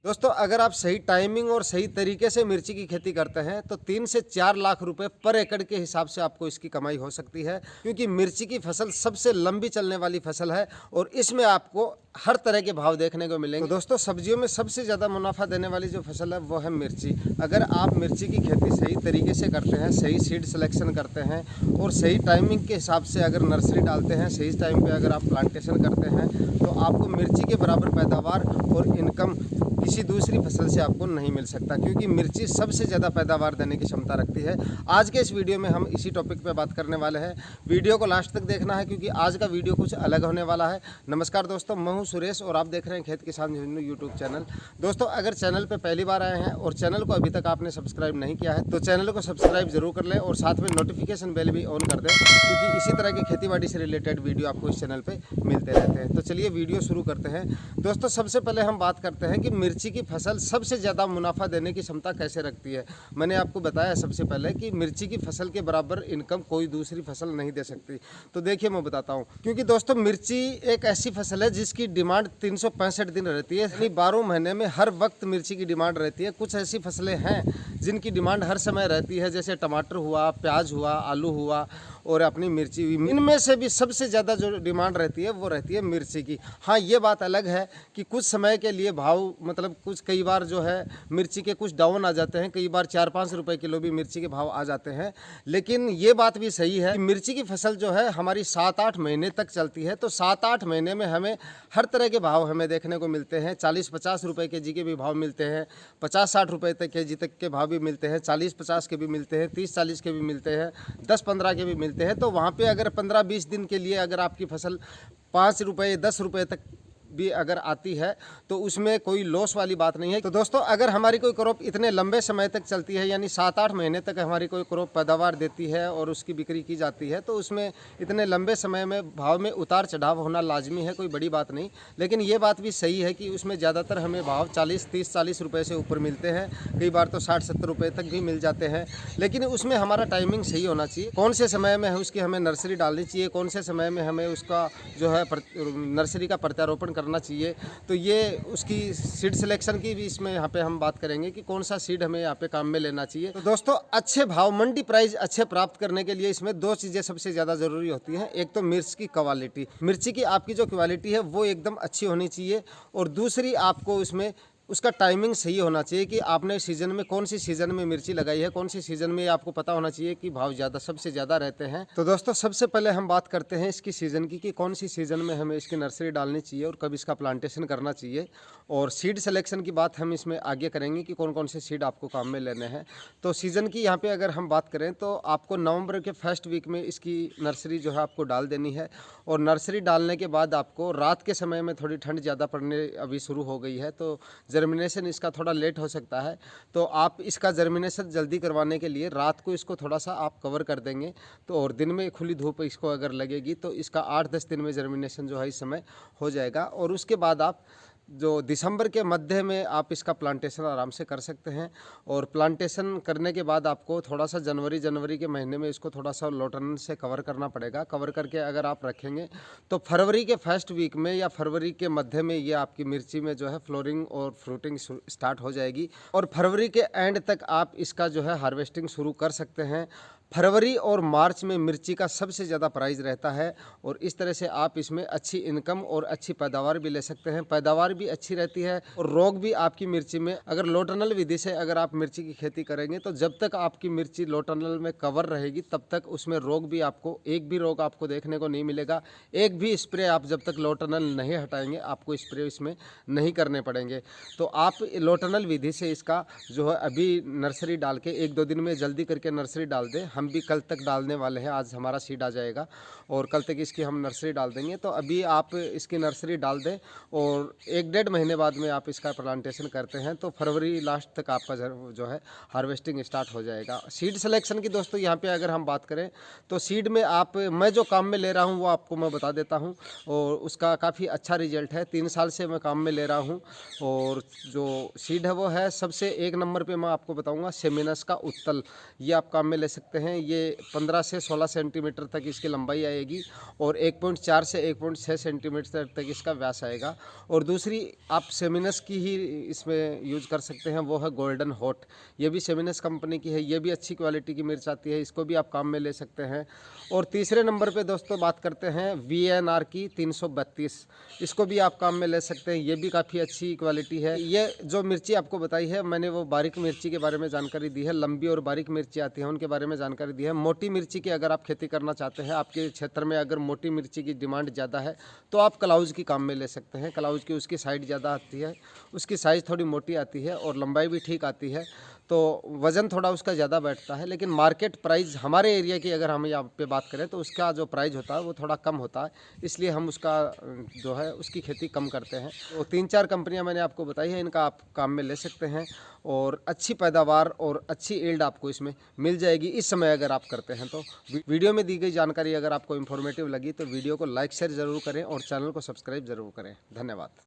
दोस्तों अगर आप सही टाइमिंग और सही तरीके से मिर्ची की खेती करते हैं तो 3 से 4 लाख रुपए पर एकड़ के हिसाब से आपको इसकी कमाई हो सकती है, क्योंकि मिर्ची की फसल सबसे लंबी चलने वाली फसल है और इसमें आपको हर तरह के भाव देखने को मिलेंगे। तो दोस्तों सब्जियों में सबसे ज़्यादा मुनाफा देने वाली जो फसल है वो है मिर्ची। अगर आप मिर्ची की खेती सही तरीके से करते हैं, सही सीड सिलेक्शन करते हैं और सही टाइमिंग के हिसाब से अगर नर्सरी डालते हैं, सही टाइम पे अगर आप प्लांटेशन करते हैं तो आपको मिर्ची के बराबर पैदावार और इनकम किसी दूसरी फसल से आपको नहीं मिल सकता, क्योंकि मिर्ची सबसे ज़्यादा पैदावार देने की क्षमता रखती है। आज के इस वीडियो में हम इसी टॉपिक पे बात करने वाले हैं। वीडियो को लास्ट तक देखना है क्योंकि आज का वीडियो कुछ अलग होने वाला है। नमस्कार दोस्तों, मैं हूं सुरेश और आप देख रहे हैं खेत किसान यूट्यूब चैनल। दोस्तों अगर चैनल पर पहली बार आए हैं और चैनल को अभी तक आपने सब्सक्राइब नहीं किया है तो चैनल को सब्सक्राइब जरूर कर लें और साथ में नोटिफिकेशन बेल भी ऑन कर दें, क्योंकि इसी तरह की खेती से रिलेटेड वीडियो आपको इस चैनल पर मिलते रहते हैं। तो चलिए वीडियो शुरू करते हैं। दोस्तों सबसे पहले हम बात करते हैं कि मिर्ची की फसल सबसे ज़्यादा मुनाफा देने की क्षमता कैसे रखती है। मैंने आपको बताया सबसे पहले कि मिर्ची की फसल के बराबर इनकम कोई दूसरी फसल नहीं दे सकती। तो देखिए मैं बताता हूँ, क्योंकि दोस्तों मिर्ची एक ऐसी फसल है जिसकी डिमांड 365 दिन रहती है, यानी 12 महीने में हर वक्त मिर्ची की डिमांड रहती है। कुछ ऐसी फसलें हैं जिनकी डिमांड हर समय रहती है, जैसे टमाटर हुआ, प्याज हुआ, आलू हुआ और अपनी मिर्ची हुई। इनमें से भी सबसे ज़्यादा जो डिमांड रहती है वो रहती है मिर्ची की। हाँ ये बात अलग है कि कुछ समय के लिए भाव मतलब कुछ कई बार जो है मिर्ची के कुछ डाउन आ जाते हैं, कई बार 4-5 रुपए किलो भी मिर्ची के भाव आ जाते हैं। लेकिन ये बात भी सही है कि मिर्ची की फसल जो है हमारी 7-8 महीने तक चलती है। तो 7-8 महीने में हमें हर तरह के भाव हमें देखने को मिलते हैं। 40-50 रुपये केजी के भी भाव मिलते हैं, 50-60 रुपये तक केजी तक के भाव भी मिलते हैं, 40-50 के भी मिलते हैं, 30-40 के भी मिलते हैं, 10-15 के भी मिलते हैं। तो वहाँ पे अगर 15-20 दिन के लिए अगर आपकी फसल 5 रुपये 10 रुपये तक भी अगर आती है तो उसमें कोई लॉस वाली बात नहीं है। तो दोस्तों अगर हमारी कोई क्रॉप इतने लंबे समय तक चलती है, यानी 7-8 महीने तक हमारी कोई क्रॉप पैदावार देती है और उसकी बिक्री की जाती है, तो उसमें इतने लंबे समय में भाव में उतार चढ़ाव होना लाजमी है, कोई बड़ी बात नहीं। लेकिन ये बात भी सही है कि उसमें ज़्यादातर हमें भाव 40-30-40 रुपये से ऊपर मिलते हैं, कई बार तो 60-70 रुपये तक भी मिल जाते हैं। लेकिन उसमें हमारा टाइमिंग सही होना चाहिए, कौन से समय में उसकी हमें नर्सरी डालनी चाहिए, कौन से समय में हमें उसका जो है नर्सरी का प्रत्यारोपण करना चाहिए। तो ये उसकी सीड सिलेक्शन की भी इसमें यहाँ पे हम बात करेंगे कि कौन सा सीड हमें यहाँ पे काम में लेना चाहिए। तो दोस्तों अच्छे भाव मंडी प्राइस अच्छे प्राप्त करने के लिए इसमें 2 चीज़ें सबसे ज़्यादा ज़रूरी होती हैं। एक तो मिर्च की क्वालिटी, मिर्ची की आपकी जो क्वालिटी है वो एकदम अच्छी होनी चाहिए, और दूसरी आपको उसमें उसका टाइमिंग सही होना चाहिए कि आपने सीज़न में कौन सी सीज़न में मिर्ची लगाई है, कौन सी सीज़न में आपको पता होना चाहिए कि भाव ज़्यादा सबसे ज़्यादा रहते हैं। तो दोस्तों सबसे पहले हम बात करते हैं इसकी सीज़न की कि कौन सी सीज़न में हमें इसकी नर्सरी डालनी चाहिए और कब इसका प्लांटेशन करना चाहिए। और सीड सिलेक्शन की बात हम इसमें आगे करेंगे कि कौन कौन से सीड आपको काम में लेने हैं। तो सीज़न की यहाँ पर अगर हम बात करें तो आपको नवंबर के फर्स्ट वीक में इसकी नर्सरी जो है आपको डाल देनी है। और नर्सरी डालने के बाद आपको रात के समय में थोड़ी ठंड ज़्यादा पड़ने अभी शुरू हो गई है, तो जर्मिनेशन इसका थोड़ा लेट हो सकता है। तो आप इसका जर्मिनेशन जल्दी करवाने के लिए रात को इसको थोड़ा सा आप कवर कर देंगे, तो और दिन में खुली धूप इसको अगर लगेगी तो इसका 8-10 दिन में जर्मिनेशन जो है इस समय हो जाएगा। और उसके बाद आप जो दिसंबर के मध्य में आप इसका प्लांटेशन आराम से कर सकते हैं। और प्लांटेशन करने के बाद आपको थोड़ा सा जनवरी के महीने में इसको थोड़ा सा लॉटन से कवर करना पड़ेगा। कवर करके अगर आप रखेंगे तो फरवरी के फर्स्ट वीक में या फरवरी के मध्य में ये आपकी मिर्ची में जो है फ्लोरिंग और फ्रूटिंग स्टार्ट हो जाएगी, और फरवरी के एंड तक आप इसका जो है हार्वेस्टिंग शुरू कर सकते हैं। फरवरी और मार्च में मिर्ची का सबसे ज़्यादा प्राइस रहता है, और इस तरह से आप इसमें अच्छी इनकम और अच्छी पैदावार भी ले सकते हैं। पैदावार भी अच्छी रहती है और रोग भी आपकी मिर्ची में, अगर लो टनल विधि से अगर आप मिर्ची की खेती करेंगे तो जब तक आपकी मिर्ची लो टनल में कवर रहेगी तब तक उसमें रोग भी आपको एक भी रोग आपको देखने को नहीं मिलेगा। एक भी स्प्रे आप जब तक लो टनल नहीं हटाएंगे आपको स्प्रे इसमें नहीं करने पड़ेंगे। तो आप लो टनल विधि से इसका जो है अभी नर्सरी डाल के 1-2 दिन में जल्दी करके नर्सरी डाल दें। हम भी कल तक डालने वाले हैं, आज हमारा सीड आ जाएगा और कल तक इसकी हम नर्सरी डाल देंगे। तो अभी आप इसकी नर्सरी डाल दें और 1-1.5 महीने बाद में आप इसका प्लांटेशन करते हैं तो फरवरी लास्ट तक आपका जो है हार्वेस्टिंग स्टार्ट हो जाएगा। सीड सिलेक्शन की दोस्तों यहाँ पे अगर हम बात करें तो सीड में आप मैं जो काम में ले रहा हूँ वो आपको मैं बता देता हूँ, और उसका काफ़ी अच्छा रिजल्ट है। 3 साल से मैं काम में ले रहा हूँ, और जो सीड है वो है सबसे 1 नंबर पे मैं आपको बताऊँगा सेमिनस का उत्तल, ये आप काम में ले सकते हैं। हैं ये 15 से 16 सेंटीमीटर तक इसकी लंबाई आएगी और 1.4 से 1.6 सेंटीमीटर तक इसका व्यास आएगा। और दूसरी आप सेमिनस की ही इसमें यूज़ कर सकते हैं, वो है गोल्डन हॉट। ये भी सेमिनस कंपनी की है, ये भी अच्छी क्वालिटी की मिर्च आती है, इसको भी आप काम में ले सकते हैं। और तीसरे नंबर पे दोस्तों बात करते हैं VNR की 332, इसको भी आप काम में ले सकते हैं, ये भी काफ़ी अच्छी क्वालिटी है। ये जो मिर्ची आपको बताई है मैंने वो बारीक मिर्ची के बारे में जानकारी दी है, लंबी और बारीक मिर्ची आती है उनके बारे में जानकारी दी है। मोटी मिर्ची की अगर आप खेती करना चाहते हैं, आपके क्षेत्र में अगर मोटी मिर्ची की डिमांड ज़्यादा है तो आप कलाउज की काम में ले सकते हैं। कलाउज की उसकी साइड ज़्यादा आती है, उसकी साइज़ थोड़ी मोटी आती है और लंबाई भी ठीक आती है, तो वज़न थोड़ा उसका ज़्यादा बैठता है। लेकिन मार्केट प्राइस हमारे एरिया की अगर हम यहाँ पे बात करें तो उसका जो प्राइस होता है वो थोड़ा कम होता है, इसलिए हम उसका जो है उसकी खेती कम करते हैं। तो 3-4 कंपनियां मैंने आपको बताई है, इनका आप काम में ले सकते हैं और अच्छी पैदावार और अच्छी यील्ड आपको इसमें मिल जाएगी इस समय अगर आप करते हैं तो। वीडियो में दी गई जानकारी अगर आपको इन्फॉर्मेटिव लगी तो वीडियो को लाइक शेयर ज़रूर करें और चैनल को सब्सक्राइब ज़रूर करें। धन्यवाद।